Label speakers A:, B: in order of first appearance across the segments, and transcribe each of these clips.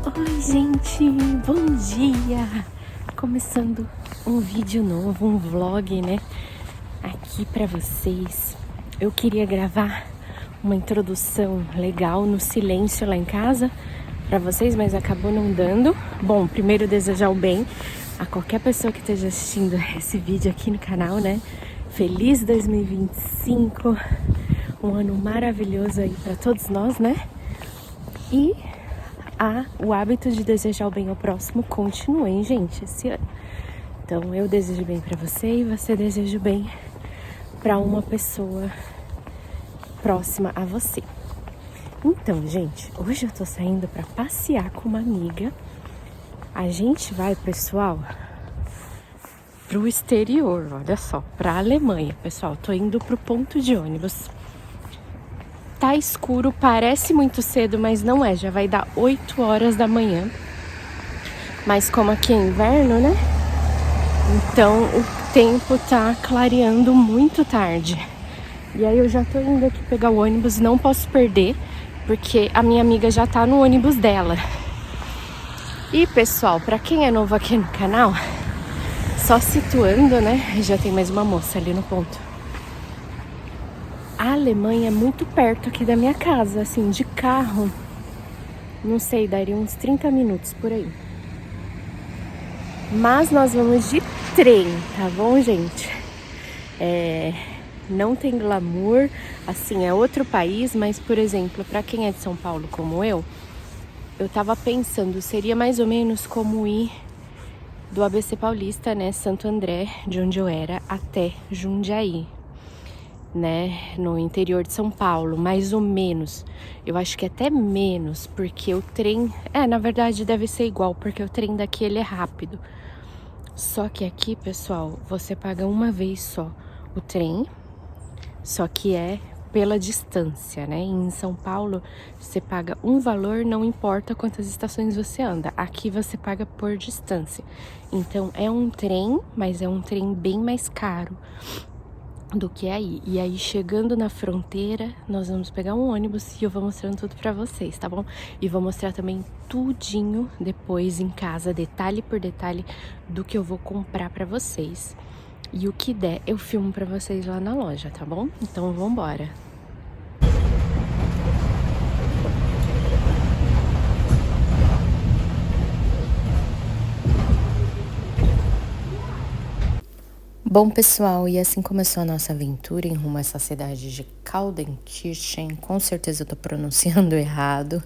A: Oi, gente, bom dia! Começando um vídeo novo, um vlog, né? Aqui pra vocês. Eu queria gravar uma introdução legal no silêncio lá em casa pra vocês, mas acabou não dando. Bom, primeiro desejar o bem a qualquer pessoa que esteja assistindo esse vídeo aqui no canal, né? Feliz 2025, um ano maravilhoso aí pra todos nós, né? E o hábito de desejar o bem ao próximo continua, hein, gente, esse ano. Então, eu desejo bem pra você e você deseja o bem pra uma pessoa próxima a você. Então, gente, hoje eu tô saindo pra passear com uma amiga. A gente vai, pessoal, pro exterior, olha só, pra Alemanha. Pessoal, tô indo pro ponto de ônibus. Tá escuro, parece muito cedo, mas não é. Já vai dar 8 horas da manhã. Mas como aqui é inverno, né? Então o tempo tá clareando muito tarde. E aí eu já tô indo aqui pegar o ônibus, não posso perder, porque a minha amiga já tá no ônibus dela. E pessoal, pra quem é novo aqui no canal, só situando, né? Já tem mais uma moça ali no ponto. A Alemanha é muito perto aqui da minha casa, assim, de carro, não sei, daria uns 30 minutos por aí. Mas nós vamos de trem, tá bom, gente? Não tem glamour, assim, é outro país, mas, por exemplo, pra quem é de São Paulo como eu tava pensando, seria mais ou menos como ir do ABC Paulista, né, Santo André, de onde eu era, até Jundiaí, né, no interior de São Paulo, mais ou menos. Eu acho que até menos, porque o trem, na verdade deve ser igual, porque o trem daqui ele é rápido. Só que aqui, pessoal, você paga uma vez só o trem, só que é pela distância, né? Em São Paulo, você paga um valor, não importa quantas estações você anda. Aqui você paga por distância. Então, é um trem, mas é um trem bem mais caro do que aí. E aí, chegando na fronteira, nós vamos pegar um ônibus e eu vou mostrando tudo pra vocês, tá bom? E vou mostrar também tudinho depois em casa, detalhe por detalhe, do que eu vou comprar pra vocês. E o que der, eu filmo pra vocês lá na loja, tá bom? Então, vambora! Bom, pessoal, e assim começou a nossa aventura em rumo a essa cidade de Kaltenkirchen. Com certeza eu tô pronunciando errado,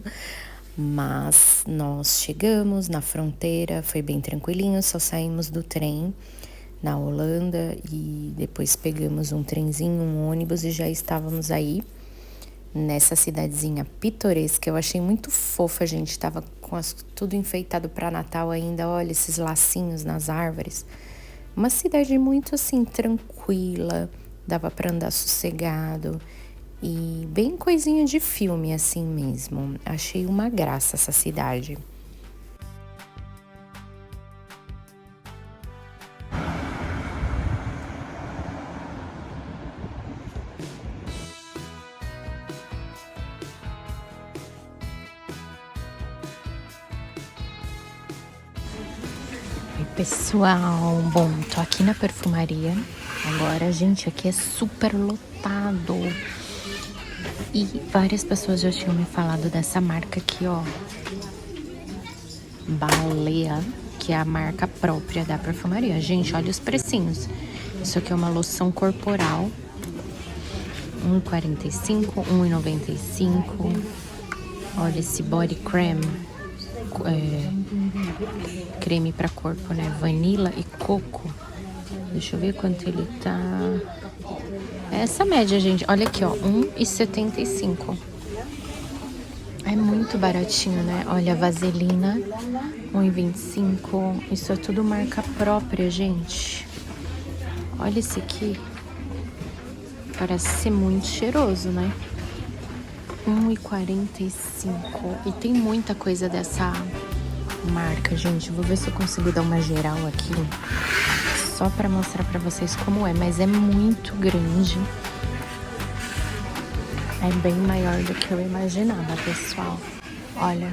A: mas nós chegamos na fronteira, foi bem tranquilinho, só saímos do trem na Holanda e depois pegamos um trenzinho, um ônibus e já estávamos aí nessa cidadezinha pitoresca. Eu achei muito fofa, gente, tava com tudo enfeitado para Natal ainda, olha esses lacinhos nas árvores. Uma cidade muito assim, tranquila, dava para andar sossegado e bem coisinha de filme assim mesmo. Achei uma graça essa cidade. Oi, pessoal, bom, tô aqui na perfumaria agora, gente, aqui é super lotado e várias pessoas já tinham me falado dessa marca aqui, ó, Balea, que é a marca própria da perfumaria. Gente, olha os precinhos. Isso aqui é uma loção corporal, R$1,45, R$1,95. Olha esse body cream, creme para corpo, né? Vanila e coco. Deixa eu ver quanto ele tá. Essa média, gente. Olha aqui, ó, R$1,75. É muito baratinho, né? Olha, vaselina, R$1,25. Isso é tudo marca própria, gente. Olha esse aqui. Parece ser muito cheiroso, né? R$1,45. E tem muita coisa dessa marca, gente. Vou ver se eu consigo dar uma geral aqui, só pra mostrar pra vocês como é. Mas é muito grande. É bem maior do que eu imaginava, pessoal. Olha.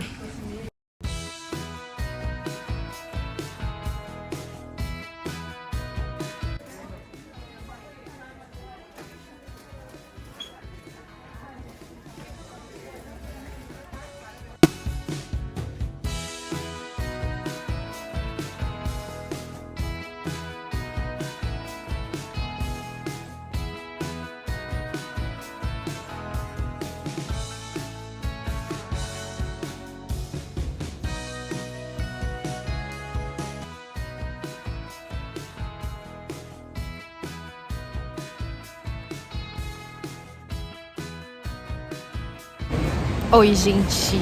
A: Oi, gente,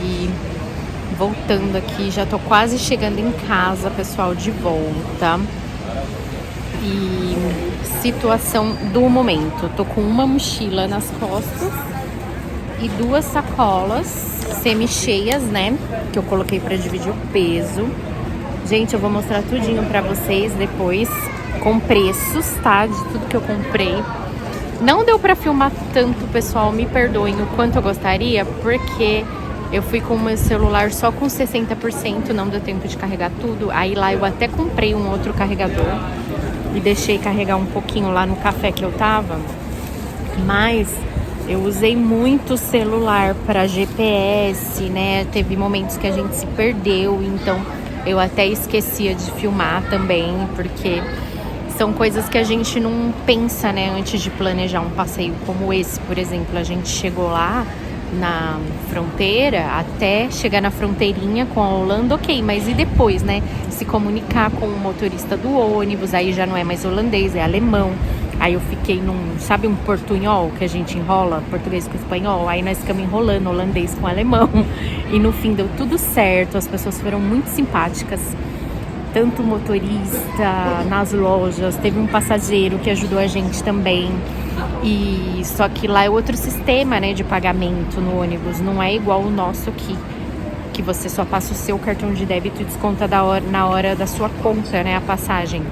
A: voltando aqui, já tô quase chegando em casa, pessoal, de volta. E situação do momento, tô com uma mochila nas costas e 2 sacolas semi-cheias, né, que eu coloquei pra dividir o peso. Gente, eu vou mostrar tudinho pra vocês depois, com preços, tá, de tudo que eu comprei. Não deu pra filmar tanto, pessoal, me perdoem, o quanto eu gostaria, porque eu fui com o meu celular só com 60%, não deu tempo de carregar tudo. Aí lá eu até comprei um outro carregador e deixei carregar um pouquinho lá no café que eu tava. Mas eu usei muito o celular para GPS, né? Teve momentos que a gente se perdeu, então eu até esquecia de filmar também, porque são coisas que a gente não pensa, né, antes de planejar um passeio como esse, por exemplo. A gente chegou lá na fronteira, até chegar na fronteirinha com a Holanda, ok, mas e depois, né? Se comunicar com o motorista do ônibus, aí já não é mais holandês, é alemão. Aí eu fiquei sabe um portunhol que a gente enrola, português com espanhol? Aí nós ficamos enrolando holandês com alemão. E no fim deu tudo certo, as pessoas foram muito simpáticas. Tanto motorista, nas lojas, teve um passageiro que ajudou a gente também. E só que lá é outro sistema, né, de pagamento no ônibus, não é igual o nosso aqui, que você só passa o seu cartão de débito e desconta na hora da sua conta, né, a passagem.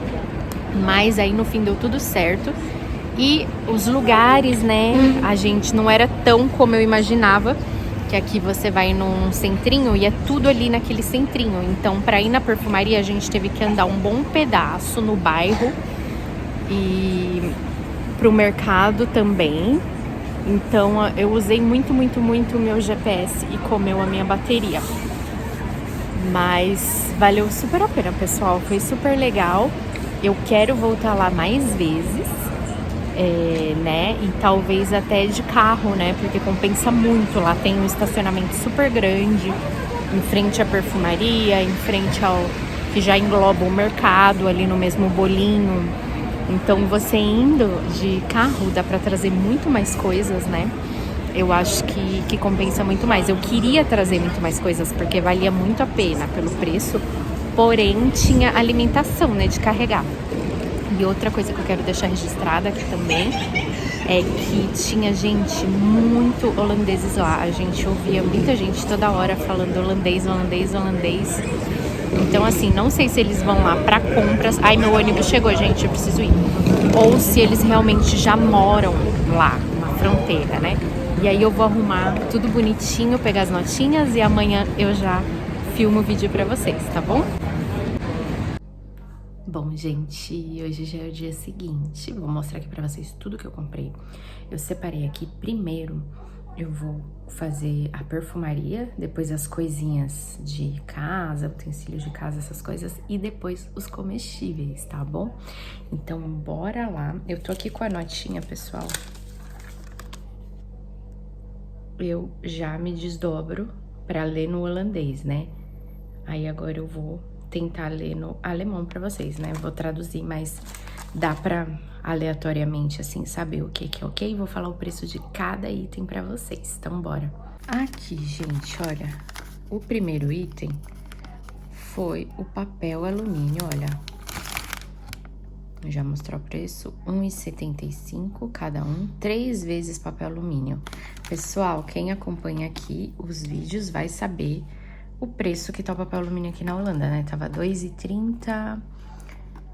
A: Mas aí no fim deu tudo certo. E os lugares, né, a gente não era tão como eu imaginava, que aqui você vai num centrinho e é tudo ali naquele centrinho. Então, para ir na perfumaria, a gente teve que andar um bom pedaço no bairro e pro mercado também. Então, eu usei muito o meu GPS e comeu a minha bateria. Mas valeu super a pena, pessoal. Foi super legal. Eu quero voltar lá mais vezes. Né? E talvez até de carro, né? Porque compensa muito. Lá tem um estacionamento super grande, em frente à perfumaria, em frente ao que já engloba o mercado ali no mesmo bolinho. Então você indo de carro dá pra trazer muito mais coisas, né? Eu acho que compensa muito mais. Eu queria trazer muito mais coisas porque valia muito a pena pelo preço, porém tinha alimentação, né, de carregar. E outra coisa que eu quero deixar registrada aqui também é que tinha gente muito holandeses lá. A gente ouvia muita gente toda hora falando holandês. Então, assim, não sei se eles vão lá pra compras. Ai, meu ônibus chegou, gente, eu preciso ir. Ou se eles realmente já moram lá na fronteira, né? E aí eu vou arrumar tudo bonitinho, pegar as notinhas e amanhã eu já filmo o vídeo pra vocês, tá bom? Bom, gente, hoje já é o dia seguinte, vou mostrar aqui pra vocês tudo que eu comprei. Eu separei aqui, primeiro eu vou fazer a perfumaria, depois as coisinhas de casa, utensílios de casa, essas coisas, e depois os comestíveis, tá bom? Então, bora lá. Eu tô aqui com a notinha, pessoal. Eu já me desdobro pra ler no holandês, né? Aí agora eu vou tentar ler no alemão pra vocês, né? Eu vou traduzir, mas dá pra aleatoriamente, assim, saber o que é ok. Vou falar o preço de cada item pra vocês, então bora. Aqui, gente, olha, o primeiro item foi o papel alumínio, olha. Vou já mostrar o preço, R$1,75 cada um, 3 vezes papel alumínio. Pessoal, quem acompanha aqui os vídeos vai saber o preço que tá o papel alumínio aqui na Holanda, né? Tava R$2,30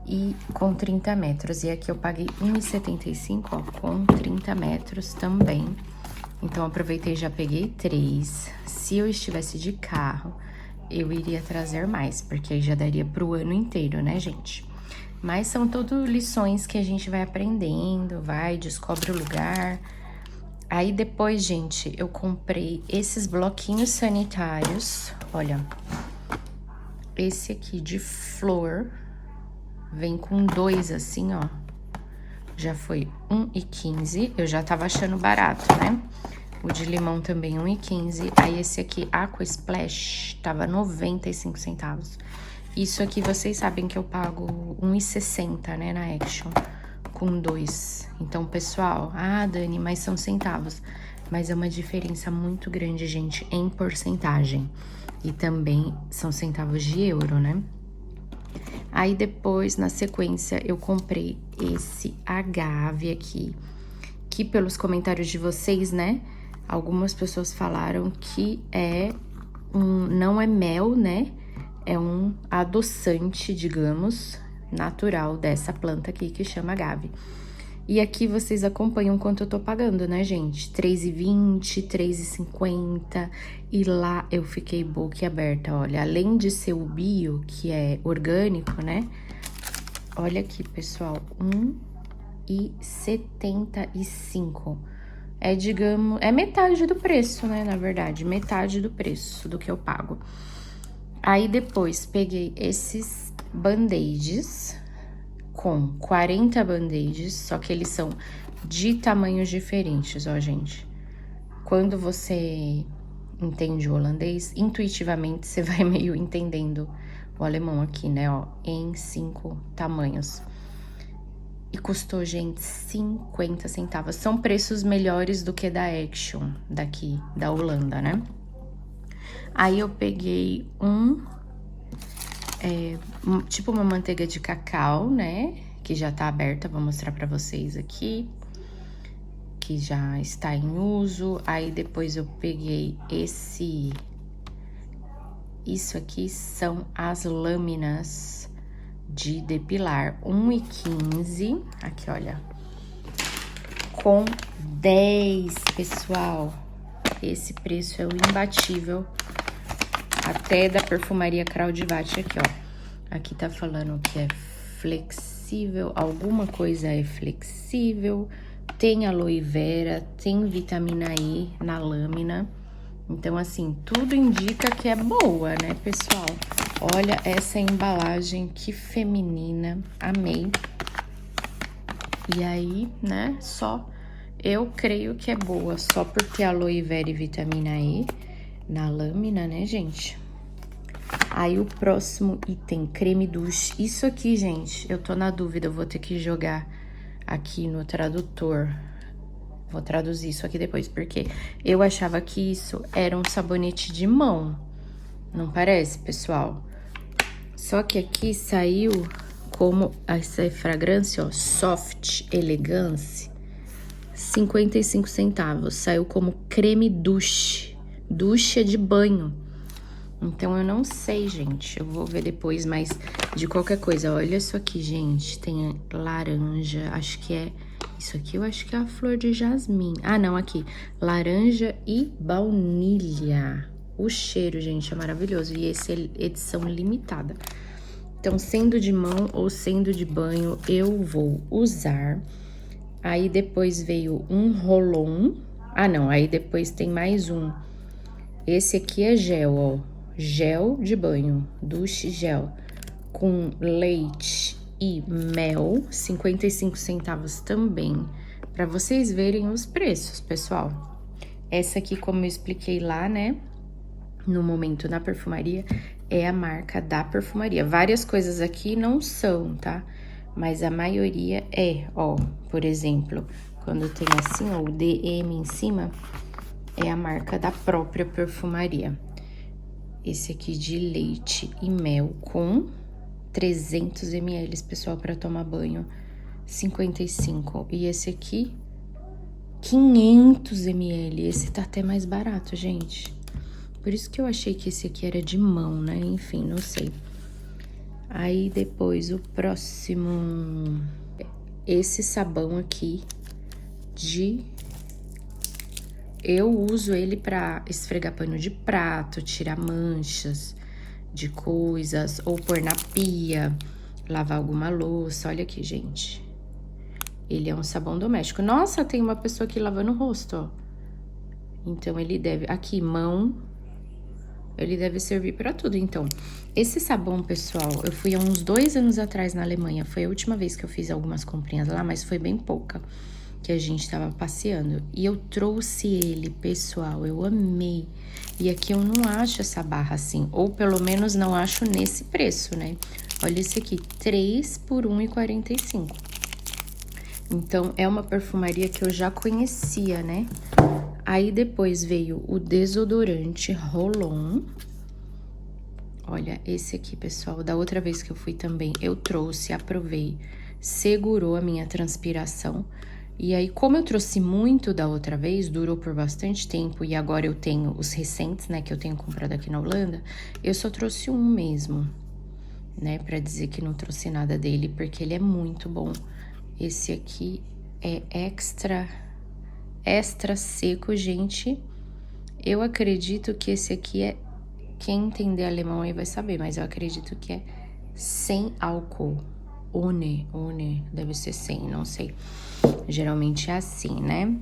A: e com 30 metros. E aqui eu paguei R$1,75, ó, com 30 metros também. Então, aproveitei e já peguei 3. Se eu estivesse de carro, eu iria trazer mais, porque aí já daria pro ano inteiro, né, gente? Mas são tudo lições que a gente vai aprendendo, descobre o lugar. Aí depois, gente, eu comprei esses bloquinhos sanitários, olha. Esse aqui de flor, vem com 2 assim, ó. Já foi R$1,15, eu já tava achando barato, né? O de limão também R$1,15. Aí esse aqui, Aqua Splash, tava 95 centavos. Isso aqui, vocês sabem que eu pago R$1,60, né, na Action, com 2. Então, pessoal, Dani, mas são centavos. mas é uma diferença muito grande, gente, em porcentagem. E também são centavos de euro, né? Aí depois, na sequência, eu comprei esse agave aqui, que pelos comentários de vocês, né, algumas pessoas falaram que não é mel, né, é um adoçante, digamos, natural dessa planta aqui que chama agave. E aqui vocês acompanham quanto eu tô pagando, né, gente? R$3,20, R$3,50. E lá eu fiquei boquiaberta, olha. Além de ser o bio, que é orgânico, né? Olha aqui, pessoal, R$1,75. Digamos, é metade do preço, né, na verdade. Metade do preço do que eu pago. Aí depois peguei esses band-aids com 40 band-aids, só que eles são de tamanhos diferentes, ó, gente. Quando você entende o holandês, intuitivamente você vai meio entendendo o alemão aqui, né, ó, em 5 tamanhos. E custou, gente, 50 centavos. São preços melhores do que da Action, daqui, da Holanda, né? Aí eu peguei tipo uma manteiga de cacau, né? Que já tá aberta, vou mostrar pra vocês aqui. Que já está em uso. Aí depois eu peguei isso aqui são as lâminas de depilar. R$1,15. Aqui, olha. Com 10, pessoal. Esse preço é o imbatível. Até da perfumaria Kraudvat aqui, ó. Aqui tá falando que é flexível, alguma coisa é flexível, tem aloe vera, tem vitamina E na lâmina. Então, assim, tudo indica que é boa, né, pessoal? Olha essa embalagem, que feminina, amei. E aí, né, eu creio que é boa, só por ter aloe vera e vitamina E na lâmina, né, gente? Aí o próximo item, creme douche. Isso aqui, gente, eu tô na dúvida, eu vou ter que jogar aqui no tradutor. Vou traduzir isso aqui depois, porque eu achava que isso era um sabonete de mão. Não parece, pessoal? Só que aqui saiu como essa fragrância, ó, Soft Elegance, 55 centavos. Saiu como creme douche. Douche é de banho. Então, eu não sei, gente. Eu vou ver depois, mas de qualquer coisa. Olha isso aqui, gente. Tem laranja, acho que é... Isso aqui eu acho que é a flor de jasmim. Ah, não, aqui. Laranja e baunilha. O cheiro, gente, é maravilhoso. E esse é edição limitada. Então, sendo de mão ou sendo de banho, eu vou usar. Aí, depois veio um roll-on. Ah, não, aí depois tem mais um. Esse aqui é gel, ó. Gel de banho, douche gel, com leite e mel, 55 centavos também, para vocês verem os preços, pessoal. Essa aqui, como eu expliquei lá, né, no momento na perfumaria, é a marca da perfumaria. Várias coisas aqui não são, tá? Mas a maioria é, ó, por exemplo, quando tem assim, ó, o DM em cima, é a marca da própria perfumaria. Esse aqui de leite e mel com 300 ml, pessoal, para tomar banho, 55. E esse aqui, 500 ml. Esse tá até mais barato, gente. Por isso que eu achei que esse aqui era de mão, né? Enfim, não sei. Aí, depois, o próximo... Esse sabão aqui eu uso ele pra esfregar pano de prato, tirar manchas de coisas, ou pôr na pia, lavar alguma louça. Olha aqui, gente. Ele é um sabão doméstico. Nossa, tem uma pessoa aqui lavando o rosto, ó. Então, ele deve... Aqui, mão. Ele deve servir pra tudo, então. Esse sabão, pessoal, eu fui há uns 2 anos atrás na Alemanha. Foi a última vez que eu fiz algumas comprinhas lá, mas foi bem pouca. Que a gente tava passeando. E eu trouxe ele, pessoal, eu amei. E aqui eu não acho essa barra assim, ou pelo menos não acho nesse preço, né? Olha esse aqui, 3 por R$1,45. Então, é uma perfumaria que eu já conhecia, né? Aí depois veio o desodorante Roll-On. Olha, esse aqui, pessoal, da outra vez que eu fui também, eu trouxe, aprovei, segurou a minha transpiração. E aí, como eu trouxe muito da outra vez, durou por bastante tempo, e agora eu tenho os recentes, né, que eu tenho comprado aqui na Holanda, eu só trouxe um mesmo, né, pra dizer que não trouxe nada dele, porque ele é muito bom. Esse aqui é extra seco, gente. Eu acredito que esse aqui é... Quem entender alemão aí vai saber, mas eu acredito que é sem álcool. Ohne, deve ser sem, não sei. Geralmente é assim, né?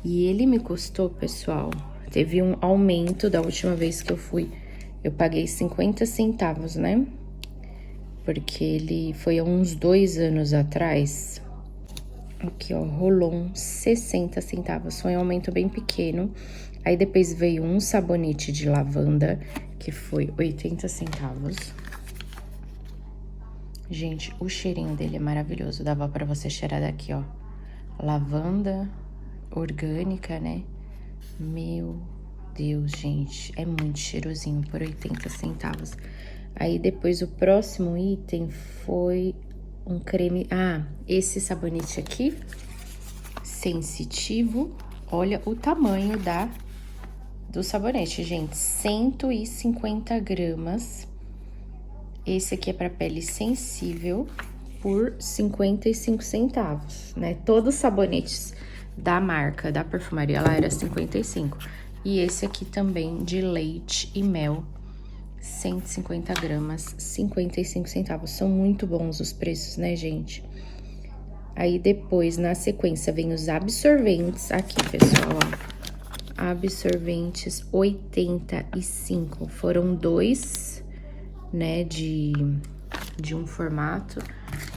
A: E ele me custou, pessoal, teve um aumento da última vez que eu fui. Eu paguei 50 centavos, né? Porque ele foi há uns 2 anos atrás. Aqui, ó, Roll-On, 60 centavos. Foi um aumento bem pequeno. Aí depois veio um sabonete de lavanda, que foi 80 centavos. Gente, o cheirinho dele é maravilhoso. Dava pra você cheirar daqui, ó. Lavanda orgânica, né? Meu Deus, gente. É muito cheirosinho por 80 centavos. Aí depois o próximo item foi um creme... Ah, esse sabonete aqui, sensitivo. Olha o tamanho do sabonete, gente. 150 gramas. Esse aqui é para pele sensível por 55 centavos, né? Todos os sabonetes da marca, da perfumaria lá era 55. E esse aqui também de leite e mel, 150 gramas, 55 centavos. São muito bons os preços, né, gente? Aí depois, na sequência, vem os absorventes. Aqui, pessoal, ó. Absorventes 85. Foram 2, né, de um formato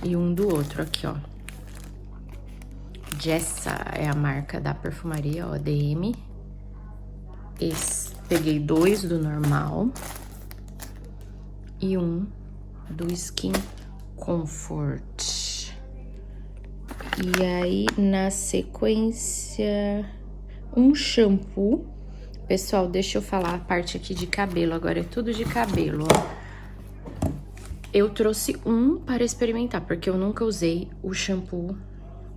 A: e um do outro. Aqui, ó. Jessa é a marca da perfumaria, ó, DM. Peguei 2 do normal e um do Skin Comfort. E aí, na sequência, um shampoo. Pessoal, deixa eu falar a parte aqui de cabelo, agora é tudo de cabelo, ó. Eu trouxe um para experimentar, porque eu nunca usei o shampoo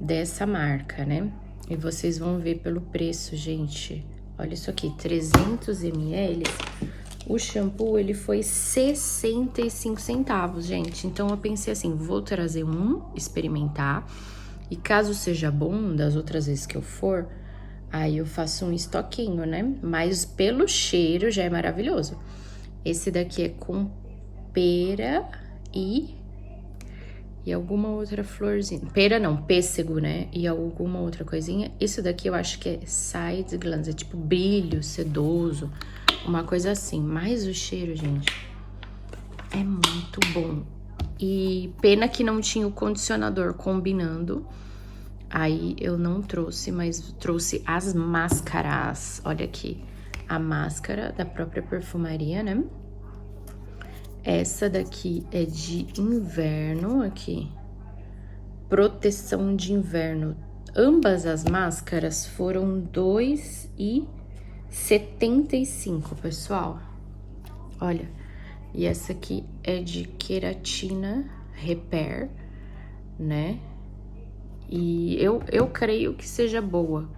A: dessa marca, né? E vocês vão ver pelo preço, gente. Olha isso aqui, 300 ml. O shampoo, ele foi 65 centavos, gente. Então, eu pensei assim, vou trazer um, experimentar. E caso seja bom, das outras vezes que eu for, aí eu faço um estoquinho, né? Mas pelo cheiro já é maravilhoso. Esse daqui é com pera e alguma outra florzinha. Pera não, pêssego, né? E alguma outra coisinha. Isso daqui eu acho que é side glance, é tipo brilho sedoso, uma coisa assim. Mas o cheiro, gente, é muito bom. E pena que não tinha o condicionador combinando. Aí eu não trouxe, mas trouxe as máscaras. Olha aqui, a máscara da própria perfumaria, né? Essa daqui é de inverno, aqui. Proteção de inverno. Ambas as máscaras foram R$2,75, pessoal. Olha, e essa aqui é de queratina repair, né? E eu creio que seja boa,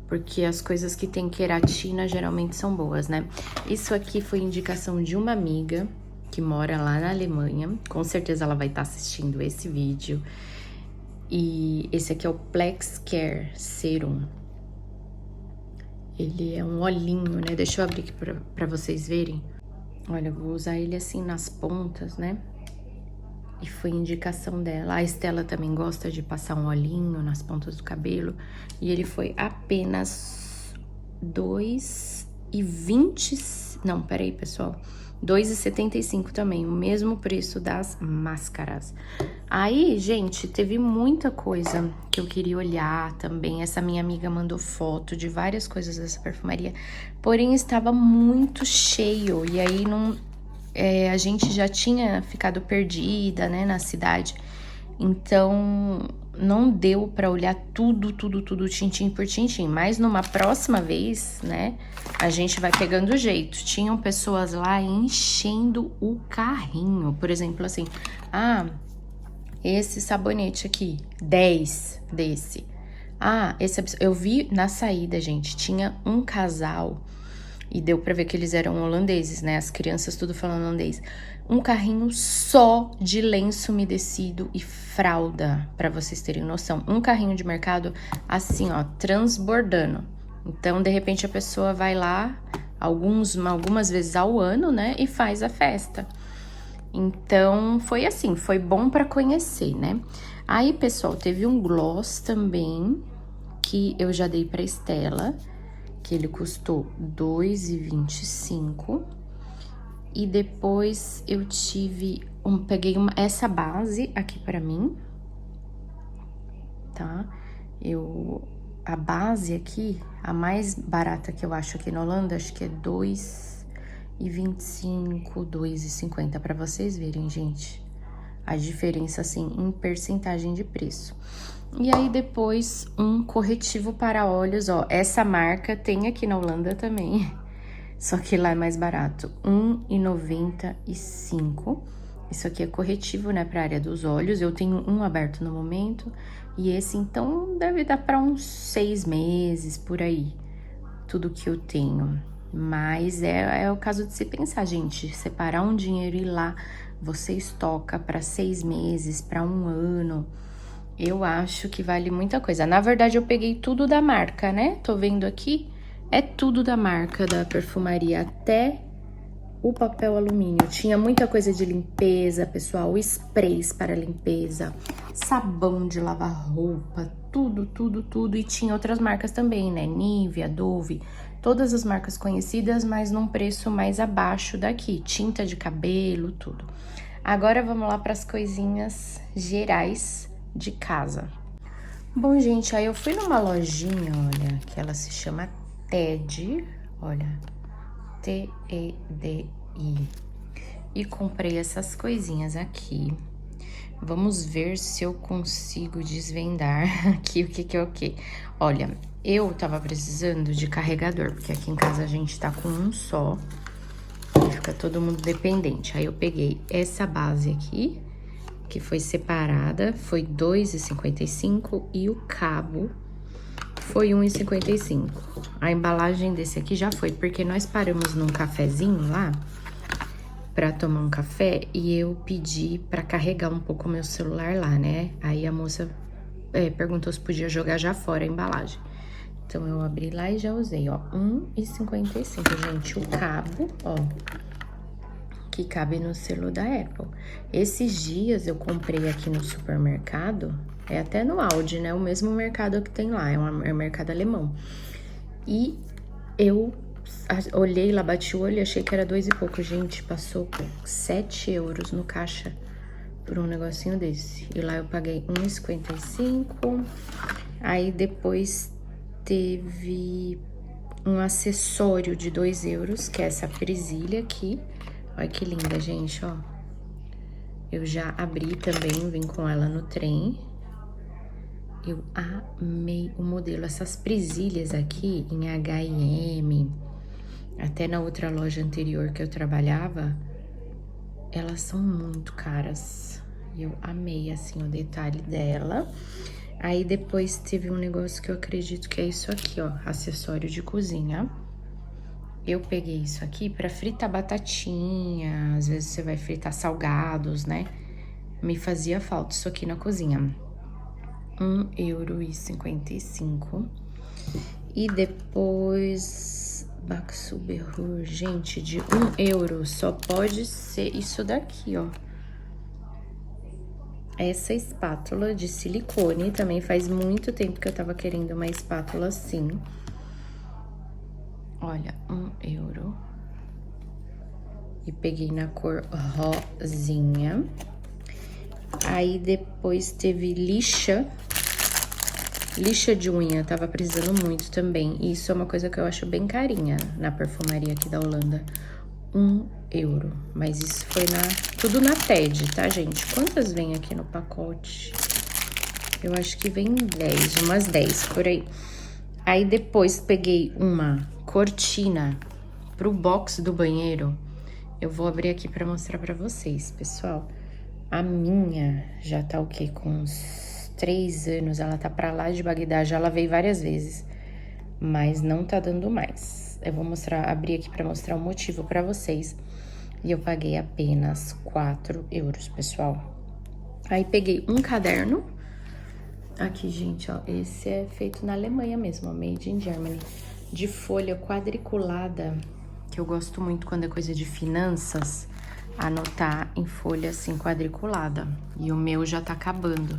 A: porque as coisas que tem queratina geralmente são boas, né? Isso aqui foi indicação de uma amiga que mora lá na Alemanha. Com certeza ela vai estar assistindo esse vídeo. E esse aqui é o Plex Care Serum. Ele é um olhinho, né? Deixa eu abrir aqui pra vocês verem. Olha, eu vou usar ele assim nas pontas, né? E foi indicação dela. A Estela também gosta de passar um olhinho nas pontas do cabelo. E ele foi apenas R$2,20. Não, peraí, pessoal. R$2,75 também, o mesmo preço das máscaras. Aí, gente, teve muita coisa que eu queria olhar também. Essa minha amiga mandou foto de várias coisas dessa perfumaria, porém estava muito cheio. E aí a gente já tinha ficado perdida, né, na cidade. Então, não deu pra olhar tudo, tintim por tintim. Mas numa próxima vez, né, a gente vai pegando o jeito. Tinham pessoas lá enchendo o carrinho. Por exemplo, assim, esse sabonete aqui, 10 desse. Eu vi na saída, gente, tinha um casal, e deu pra ver que eles eram holandeses, né? As crianças tudo falando holandês. Um carrinho só de lenço umedecido e fralda, pra vocês terem noção. Um carrinho de mercado assim, ó, transbordando. Então, de repente, a pessoa vai lá algumas vezes ao ano, né? E faz a festa. Então, foi assim, foi bom pra conhecer, né? Aí, pessoal, teve um gloss também, que eu já dei pra Estela, que ele custou R$ 2,25. E depois eu peguei essa base aqui pra mim, tá? A base aqui, a mais barata que eu acho aqui na Holanda, acho que é R$ 2,25, R$ 2,50, pra vocês verem, gente. A diferença, assim, em percentagem de preço. E aí, depois, um corretivo para olhos, ó. Essa marca tem aqui na Holanda também, só que lá é mais barato, R$ 1,95. Isso aqui é corretivo, né, pra área dos olhos. Eu tenho um aberto no momento, e esse, então, deve dar pra uns 6 meses, por aí, tudo que eu tenho. Mas é o caso de se pensar, gente, separar um dinheiro e ir lá, você estoca pra 6 meses, pra 1 ano, eu acho que vale muita coisa. Na verdade, eu peguei tudo da marca, né? Tô vendo aqui, é tudo da marca, da perfumaria, até o papel alumínio. Tinha muita coisa de limpeza, pessoal, sprays para limpeza, sabão de lavar roupa, tudo. E tinha outras marcas também, né? Nivea, Dove, todas as marcas conhecidas, mas num preço mais abaixo daqui. Tinta de cabelo, tudo. Agora vamos lá para as coisinhas gerais de casa. Bom, gente, aí eu fui numa lojinha, olha, que ela se chama TEDi, olha, TEDI, e comprei essas coisinhas aqui. Vamos ver se eu consigo desvendar aqui o que é o que. Olha, eu tava precisando de carregador, porque aqui em casa a gente tá com um só, e fica todo mundo dependente. Aí eu peguei essa base aqui, que foi separada, foi R$ 2,55, e o cabo foi R$ 1,55. A embalagem desse aqui já foi, porque nós paramos num cafezinho lá pra tomar um café, e eu pedi pra carregar um pouco o meu celular lá, né? Aí a moça perguntou se podia jogar já fora a embalagem. Então, eu abri lá e já usei, ó, R$ 1,55, gente, o cabo, ó, que cabe no selo da Apple. Esses dias eu comprei aqui no supermercado, é até no Aldi, né? O mesmo mercado que tem lá, é um mercado alemão. E eu olhei lá, bati o olho e achei que era 2 e pouco. Gente, passou 7 euros no caixa por um negocinho desse. E lá eu paguei 1,55. Aí depois teve um acessório de 2 euros, que é essa presilha aqui. Olha que linda, gente, ó. Eu já abri também, vim com ela no trem. Eu amei o modelo. Essas presilhas aqui em H&M, até na outra loja anterior que eu trabalhava, elas são muito caras. E eu amei, assim, o detalhe dela. Aí depois teve um negócio que eu acredito que é isso aqui, ó, acessório de cozinha. Eu peguei isso aqui pra fritar batatinha, às vezes você vai fritar salgados, né? Me fazia falta isso aqui na cozinha. R$ 1,55. E depois, Baxuberur, gente, de 1 euro, só pode ser isso daqui, ó. Essa espátula de silicone, também faz muito tempo que eu tava querendo uma espátula assim. Olha, 1 euro. E peguei na cor rosinha. Aí depois teve lixa de unha, tava precisando muito também. E isso é uma coisa que eu acho bem carinha na perfumaria aqui da Holanda. 1 euro. Mas isso foi tudo na TED, tá, gente? Quantas vem aqui no pacote? Eu acho que vem 10, umas 10 por aí. Aí depois peguei uma cortina pro box do banheiro. Eu vou abrir aqui pra mostrar pra vocês, pessoal. A minha já tá o quê? Com uns 3 anos, ela tá pra lá de Bagdá, já lavei várias vezes, mas não tá dando mais. Eu vou abrir aqui pra mostrar o motivo pra vocês. E eu paguei apenas 4 euros, pessoal. Aí peguei um caderno. Aqui, gente, ó, esse é feito na Alemanha mesmo, ó, made in Germany. De folha quadriculada, que eu gosto muito quando é coisa de finanças, anotar em folha assim quadriculada. E o meu já tá acabando.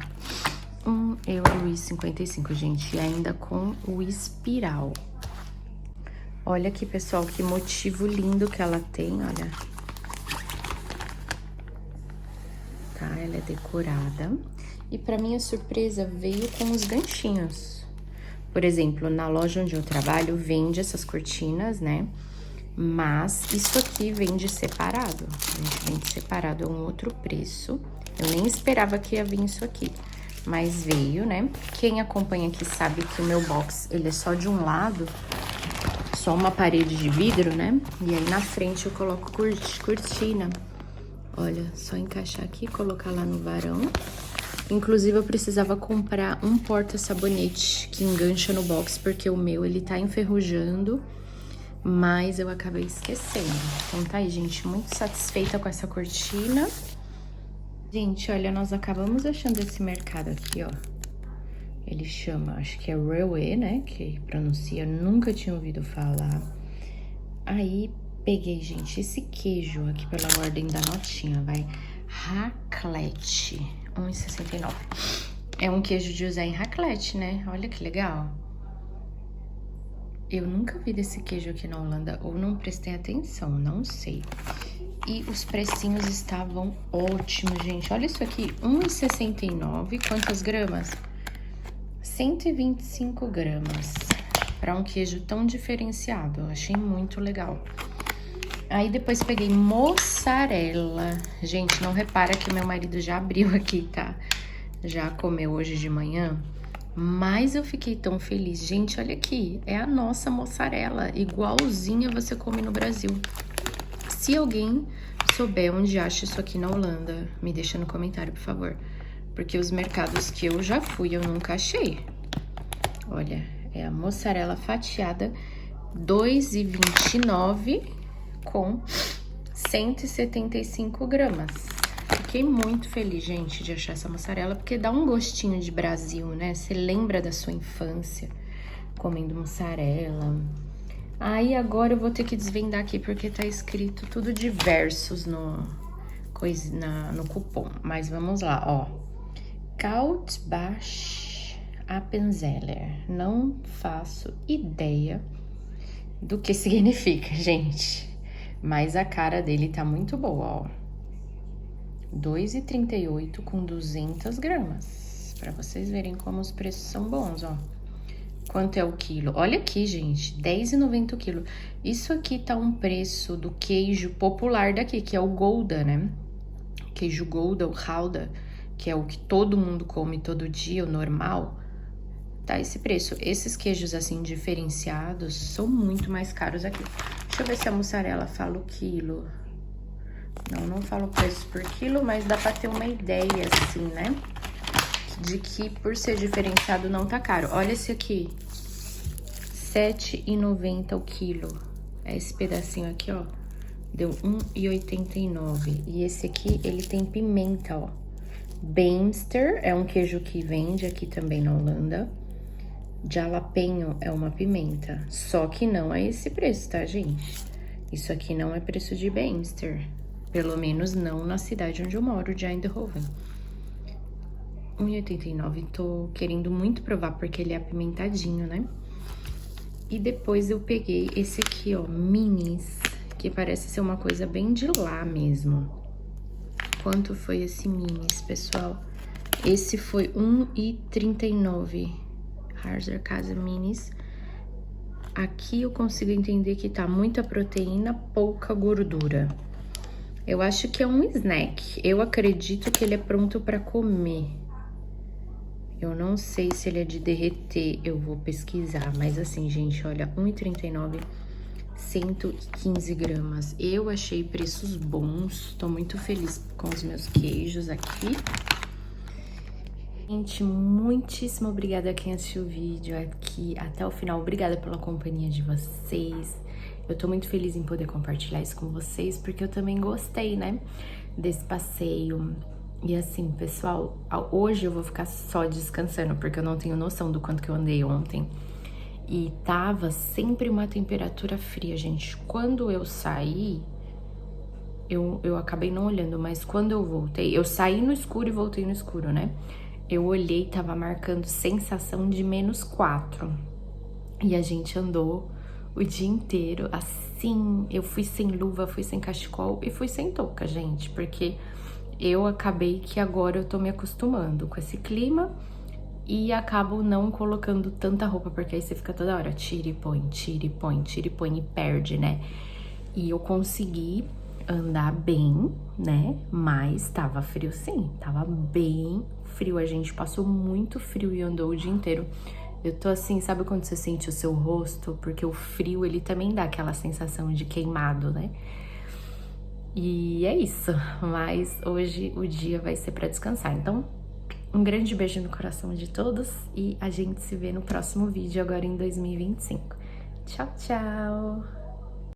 A: €1,55, gente, e ainda com o espiral. Olha aqui, pessoal, que motivo lindo que ela tem, olha. Tá, ela é decorada. E pra minha surpresa, veio com os ganchinhos. Por exemplo, na loja onde eu trabalho, vende essas cortinas, né? Mas isso aqui vende separado. A gente vende separado, é um outro preço. Eu nem esperava que ia vir isso aqui, mas veio, né? Quem acompanha aqui sabe que o meu box, ele é só de um lado, só uma parede de vidro, né? E aí na frente eu coloco cortina. Olha, só encaixar aqui e colocar lá no varão. Inclusive, eu precisava comprar um porta-sabonete que engancha no box, porque o meu, ele tá enferrujando, mas eu acabei esquecendo. Então tá aí, gente, muito satisfeita com essa cortina. Gente, olha, nós acabamos achando esse mercado aqui, ó. Ele chama, acho que é Rewe, né, que pronuncia, nunca tinha ouvido falar. Aí, peguei, gente, esse queijo aqui pela ordem da notinha, vai. Raclette, €1,69. É um queijo de usar em raclette, né? Olha que legal. Eu nunca vi desse queijo aqui na Holanda, ou não prestei atenção, não sei. E os precinhos estavam ótimos, gente. Olha isso aqui, €1,69. Quantas gramas? 125 gramas. Para um queijo tão diferenciado, eu achei muito legal. Aí depois peguei mozzarella. Gente, não repara que meu marido já abriu aqui, tá? Já comeu hoje de manhã. Mas eu fiquei tão feliz. Gente, olha aqui. É a nossa mozzarella. Igualzinha você come no Brasil. Se alguém souber onde acha isso aqui na Holanda, me deixa no comentário, por favor. Porque os mercados que eu já fui, eu nunca achei. Olha, é a mozzarella fatiada, €2,29 com 175 gramas. Fiquei muito feliz, gente, de achar essa mussarela, porque dá um gostinho de Brasil, né? Você lembra da sua infância comendo mussarela. Aí agora eu vou ter que desvendar aqui, porque tá escrito tudo diversos no cupom. Mas vamos lá, ó. Kaltbach Appenzeller. Não faço ideia do que significa, gente. Mas a cara dele tá muito boa, ó. €2,38 com 200 gramas. Pra vocês verem como os preços são bons, ó. Quanto é o quilo? Olha aqui, gente, R$10,90 o quilo. Isso aqui tá um preço do queijo popular daqui, que é o Gouda, né? Queijo Gouda, o Gouda, que é o que todo mundo come todo dia, o normal. Tá esse preço. Esses queijos, assim, diferenciados, são muito mais caros aqui. Deixa eu ver se a mussarela fala o quilo. Não falo o preço por quilo, mas dá pra ter uma ideia, assim, né? De que por ser diferenciado não tá caro. Olha esse aqui, R$7,90 o quilo. É esse pedacinho aqui, ó, deu €1,89. E esse aqui, ele tem pimenta, ó. Bemster é um queijo que vende aqui também na Holanda. Jalapeno é uma pimenta, só que não é esse preço, tá, gente? Isso aqui não é preço de Bemster, pelo menos não na cidade onde eu moro, de Eindhoven. €1,89, tô querendo muito provar porque ele é apimentadinho, né? E depois eu peguei esse aqui, ó, minis, que parece ser uma coisa bem de lá mesmo. Quanto foi esse minis, pessoal? Esse foi €1,39. Harzer Casa Minis. Aqui eu consigo entender que tá muita proteína, pouca gordura. Eu acho que é um snack. Eu acredito que ele é pronto pra comer. Eu não sei se ele é de derreter, eu vou pesquisar. Mas assim, gente, olha, R$1,39, 115 gramas. Eu achei preços bons, tô muito feliz com os meus queijos aqui. Gente, muitíssimo obrigada a quem assistiu o vídeo aqui até o final. Obrigada pela companhia de vocês. Eu tô muito feliz em poder compartilhar isso com vocês, porque eu também gostei, né, desse passeio. E assim, pessoal, hoje eu vou ficar só descansando, porque eu não tenho noção do quanto que eu andei ontem. E tava sempre uma temperatura fria, gente. Quando eu saí, eu acabei não olhando, mas quando eu voltei, eu saí no escuro e voltei no escuro, né? Eu olhei, tava marcando sensação de -4. E a gente andou o dia inteiro assim. Eu fui sem luva, fui sem cachecol e fui sem touca, gente, porque eu acabei que agora eu tô me acostumando com esse clima e acabo não colocando tanta roupa, porque aí você fica toda hora tira e põe, tira e põe, tira e põe e perde, né? E eu consegui andar bem, né? Mas tava frio sim, tava bem frio. A gente passou muito frio e andou o dia inteiro. Eu tô assim, sabe quando você sente o seu rosto? Porque o frio, ele também dá aquela sensação de queimado, né? E é isso, mas hoje o dia vai ser pra descansar. Então, um grande beijo no coração de todos e a gente se vê no próximo vídeo agora em 2025. Tchau, tchau!